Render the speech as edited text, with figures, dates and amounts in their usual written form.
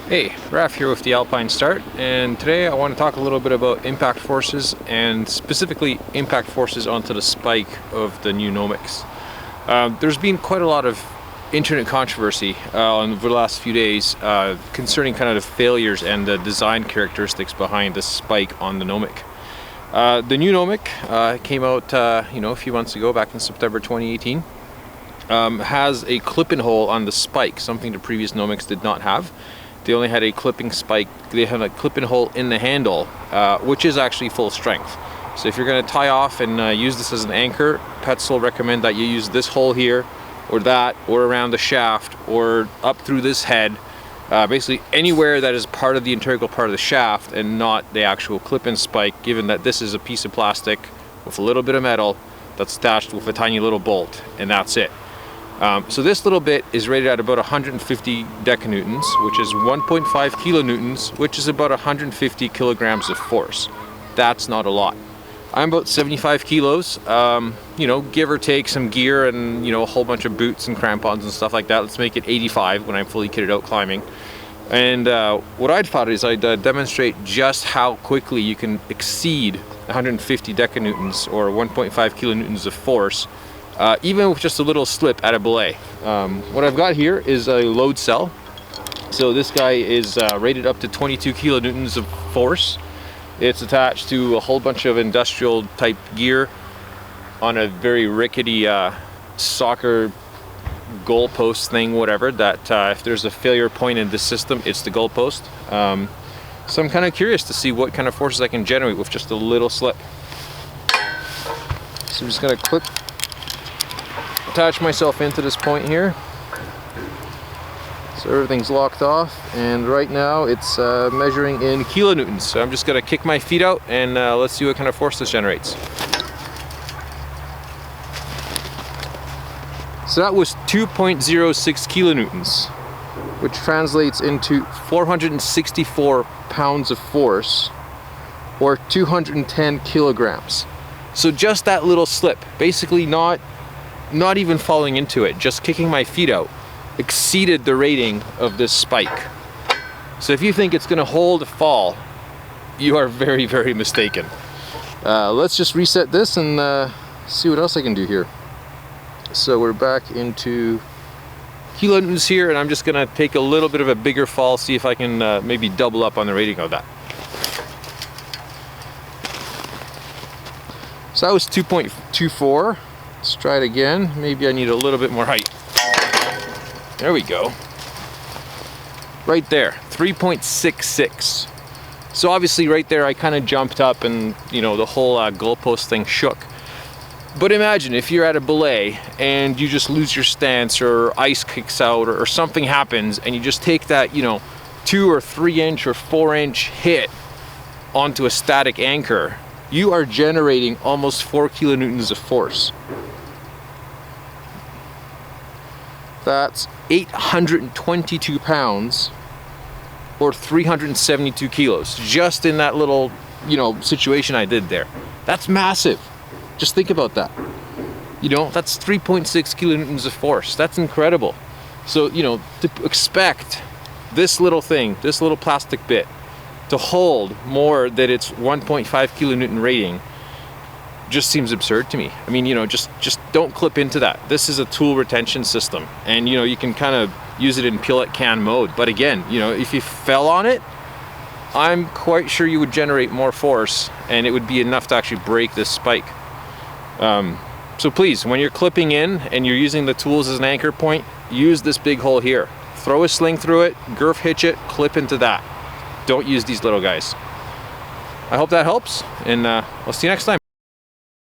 Hey, Raf here with the Alpine Start, and today I want to talk a little bit about impact forces, and specifically impact forces onto the spike of the new Nomex. There's been quite a lot of internet controversy over the last few days concerning kind of the failures and the design characteristics behind the spike on the Nomic. The new Nomic came out a few months ago, back in September 2018. Has a clip-in hole on the spike, something the previous Nomex did not have. They only had a clipping spike. They have a clip-in hole in the handle, which is actually full strength. So if you're going to tie off and use this as an anchor, Petzl recommend that you use this hole here, or that, or around the shaft, or up through this head. Basically anywhere that is part of the integral part of the shaft and not the actual clip-in spike, given that this is a piece of plastic with a little bit of metal that's attached with a tiny little bolt, and that's it. So this little bit is rated at about 150 decanewtons, which is 1.5 kilonewtons, which is about 150 kilograms of force. That's not a lot. I'm about 75 kilos, give or take some gear and, a whole bunch of boots and crampons and stuff like that. Let's make it 85 when I'm fully kitted out climbing. And what I'd thought is I'd demonstrate just how quickly you can exceed 150 decanewtons or 1.5 kilonewtons of force, even with just a little slip at a belay. What I've got here is a load cell. So this guy is rated up to 22 kilonewtons of force. It's attached to a whole bunch of industrial type gear on a very rickety soccer goalpost thing, whatever, that if there's a failure point in the system, it's the goalpost. So I'm kind of curious to see what kind of forces I can generate with just a little slip. So I'm just going to attach myself into this point here. So everything's locked off, and right now it's measuring in kilonewtons. So I'm just going to kick my feet out and let's see what kind of force this generates. So that was 2.06 kilonewtons, which translates into 464 pounds of force, or 210 kilograms. So just that little slip, basically not even falling into it, just kicking my feet out, exceeded the rating of this spike. So if you think it's going to hold a fall, you are very, very mistaken. Let's just reset this and see what else I can do here. So we're back into kilonewtons here, and I'm just going to take a little bit of a bigger fall, see if I can maybe double up on the rating of that. So that was 2.24. Let's try it again. Maybe I need a little bit more height. There we go. Right there, 3.66. So obviously right there I kind of jumped up and the whole goalpost thing shook. But imagine if you're at a belay and you just lose your stance, or ice kicks out, or something happens, and you just take that 2 or 3 inch or 4 inch hit onto a static anchor. You are generating almost 4 kilonewtons of force. That's 822 pounds, or 372 kilos, just in that little, situation I did there. That's massive. Just think about that. That's 3.6 kilonewtons of force. That's incredible. So, to expect this little thing, this little plastic bit, to hold more than its 1.5 kilonewton rating just seems absurd to me. I mean, just don't clip into that. This is a tool retention system, and you can kind of use it in pellet can mode. But again, if you fell on it, I'm quite sure you would generate more force, and it would be enough to actually break this spike. So please, when you're clipping in and you're using the tools as an anchor point, use this big hole here. Throw a sling through it, girth hitch it, clip into that. Don't use these little guys. I hope that helps, and I'll see you next time.